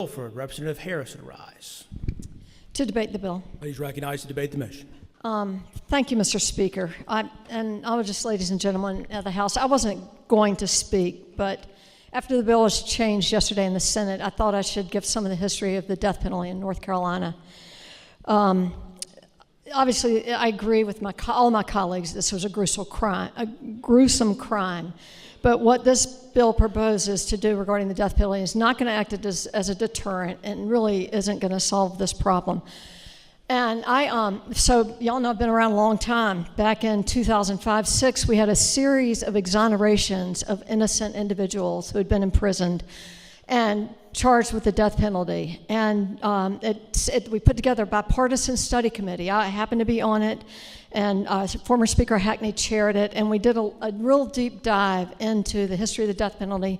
Fulford, Representative Harris would rise. To debate the bill. Please recognize to debate the motion. Thank you, Mr. Speaker. I would just, ladies and gentlemen of the House, I wasn't going to speak, but after the bill was changed yesterday in the Senate, I thought I should give some of the history of the death penalty in North Carolina. Obviously, I agree with all my colleagues this was a gruesome crime. But what this bill proposes to do regarding the death penalty is not going to act as a deterrent and really isn't going to solve this problem. And so y'all know I've been around a long time. Back in 2005-06, we had a series of exonerations of innocent individuals who had been imprisoned and charged with the death penalty. And we put together a bipartisan study committee. I happened to be on it, and former Speaker Hackney chaired it, and we did a real deep dive into the history of the death penalty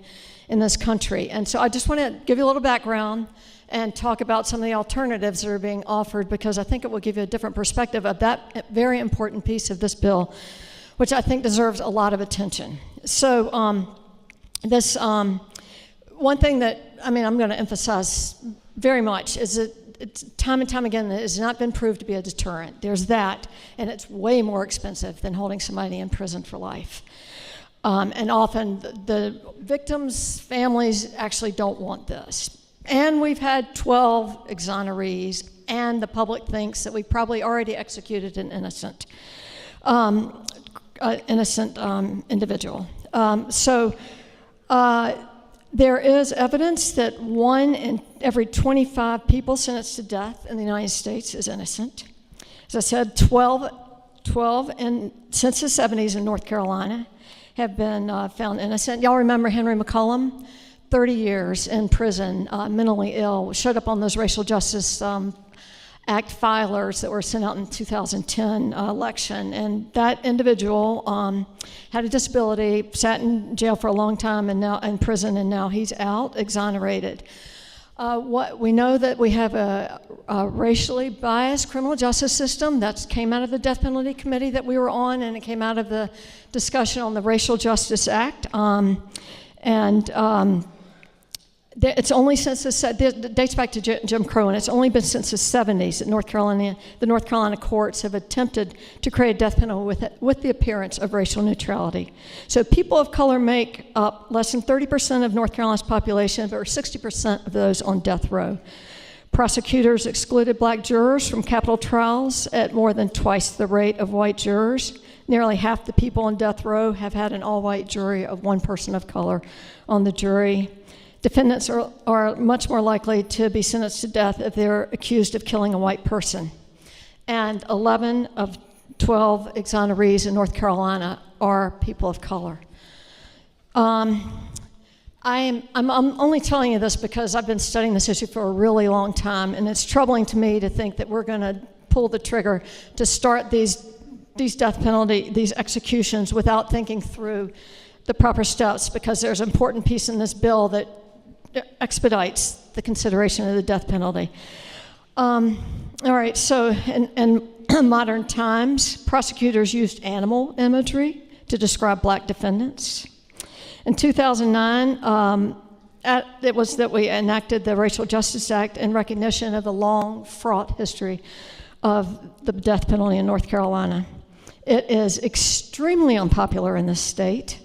in this country. And so I just want to give you a little background and talk about some of the alternatives that are being offered, because I think it will give you a different perspective of that very important piece of this bill, which I think deserves a lot of attention. So one thing that I'm going to emphasize very much is that it's time and time again that it has not been proved to be a deterrent. There's that, and it's way more expensive than holding somebody in prison for life. And often the victims' families actually don't want this. And we've had 12 exonerees, and the public thinks that we've probably already executed an innocent individual. There is evidence that 1 in every 25 people sentenced to death in the United States is innocent. As I said, 12 since the 70s in North Carolina have been found innocent. Y'all remember Henry McCollum? 30 years in prison, mentally ill, showed up on those Racial Justice Act filers that were sent out in 2010 election. And that individual had a disability, sat in jail for a long time, and now in prison, and now he's out, exonerated. We know that we have a racially biased criminal justice system. That came out of the Death Penalty Committee that we were on, and it came out of the discussion on the Racial Justice Act. It's only since it dates back to Jim Crow, and it's only been since the 70s that the North Carolina courts have attempted to create a death penalty with the appearance of racial neutrality. So people of color make up less than 30% of North Carolina's population, but are 60% of those on death row. Prosecutors excluded black jurors from capital trials at more than twice the rate of white jurors. Nearly half the people on death row have had an all-white jury of one person of color on the jury. Defendants are much more likely to be sentenced to death if they're accused of killing a white person. And 11 of 12 exonerees in North Carolina are people of color. I'm only telling you this because I've been studying this issue for a really long time, and it's troubling to me to think that we're going to pull the trigger to start these death penalty, these executions, without thinking through the proper steps, because there's an important piece in this bill that expedites the consideration of the death penalty. All right, so in modern times, prosecutors used animal imagery to describe black defendants. In 2009, it was that we enacted the Racial Justice Act in recognition of the long, fraught history of the death penalty in North Carolina. It is extremely unpopular in this state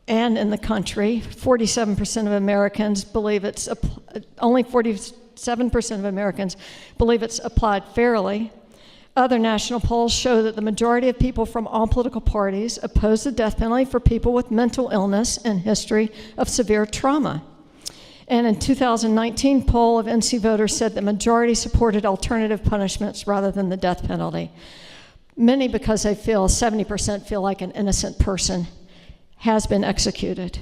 and in the country. 47% of Americans believe only 47% of Americans believe it's applied fairly. Other national polls show that the majority of people from all political parties oppose the death penalty for people with mental illness and history of severe trauma. And in 2019 poll of NC voters said the majority supported alternative punishments rather than the death penalty. Many because they feel, 70% feel like an innocent person has been executed.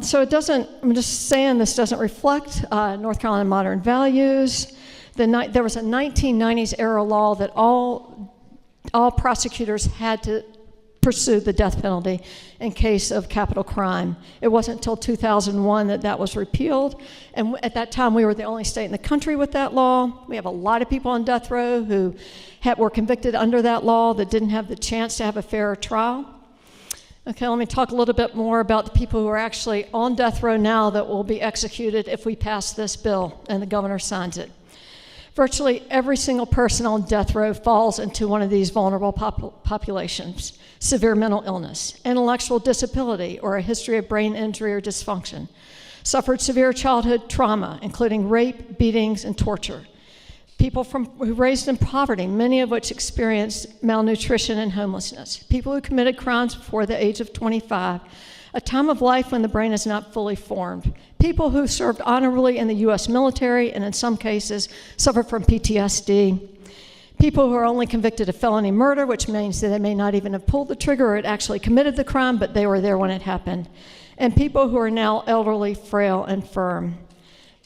So it doesn't, I'm just saying this doesn't reflect North Carolina modern values. There was a 1990s era law that all prosecutors had to pursue the death penalty in case of capital crime. It wasn't until 2001 that was repealed, and at that time we were the only state in the country with that law. We have a lot of people on death row who were convicted under that law that didn't have the chance to have a fair trial. Okay, let me talk a little bit more about the people who are actually on death row now that will be executed if we pass this bill and the governor signs it. Virtually every single person on death row falls into one of these vulnerable populations: severe mental illness, intellectual disability, or a history of brain injury or dysfunction, suffered severe childhood trauma, including rape, beatings, and torture. People who raised in poverty, many of which experienced malnutrition and homelessness. People who committed crimes before the age of 25, a time of life when the brain is not fully formed. People who served honorably in the U.S. military and in some cases suffered from PTSD. People who are only convicted of felony murder, which means that they may not even have pulled the trigger or had actually committed the crime, but they were there when it happened. And people who are now elderly, frail, and infirm.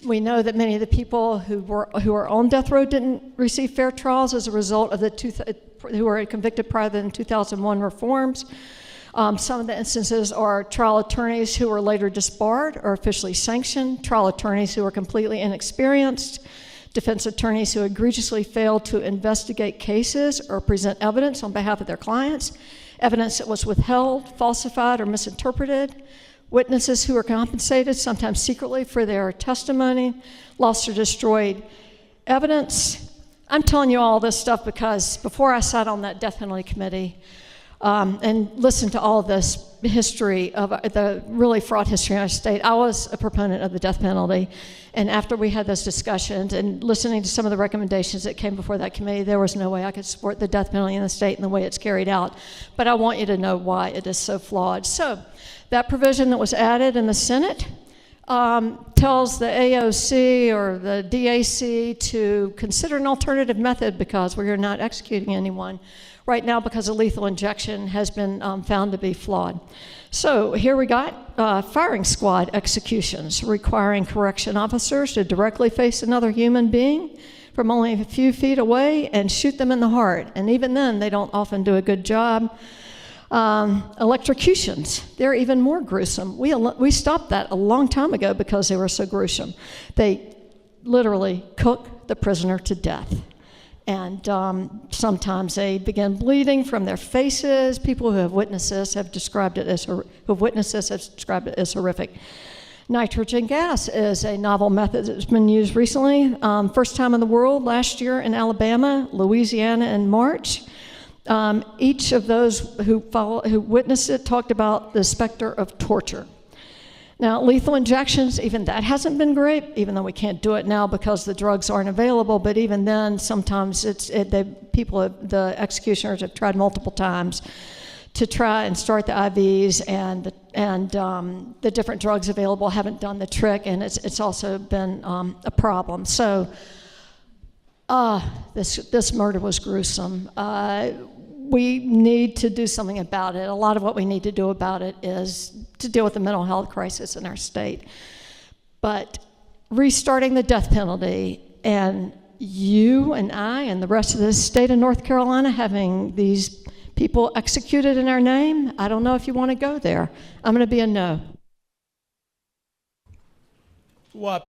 We know that many of the people who are on death row didn't receive fair trials as a result of who were convicted prior to the 2001 reforms. Some of the instances are trial attorneys who were later disbarred or officially sanctioned, trial attorneys who were completely inexperienced, defense attorneys who egregiously failed to investigate cases or present evidence on behalf of their clients, evidence that was withheld, falsified, or misinterpreted, witnesses who were compensated, sometimes secretly, for their testimony, lost or destroyed evidence. I'm telling you all this stuff because before I sat on that death penalty committee and listened to all of this history of the really fraught history in our state, I was a proponent of the death penalty. And after we had those discussions and listening to some of the recommendations that came before that committee, there was no way I could support the death penalty in the state and the way it's carried out. But I want you to know why it is so flawed. So that provision that was added in the Senate tells the AOC or the DAC to consider an alternative method because we are not executing anyone right now because a lethal injection has been found to be flawed. So here we got firing squad executions requiring correction officers to directly face another human being from only a few feet away and shoot them in the heart. And even then, they don't often do a good job. Electrocutions, they're even more gruesome. We stopped that a long time ago because they were so gruesome. They literally cook the prisoner to death. And sometimes they begin bleeding from their faces. People who have witnessed this have described it as horrific. Nitrogen gas is a novel method that's been used recently. First time in the world last year in Alabama, Louisiana in March. Each of those who witnessed it talked about the specter of torture. Now, lethal injections, even that hasn't been great, even though we can't do it now because the drugs aren't available. But even then, sometimes the executioners have tried multiple times to try and start the IVs, and the different drugs available haven't done the trick, and it's also been a problem. So, this murder was gruesome. We need to do something about it. A lot of what we need to do about it is to deal with the mental health crisis in our state. But restarting the death penalty and you and I and the rest of the state of North Carolina having these people executed in our name, I don't know if you want to go there. I'm going to be a no. What?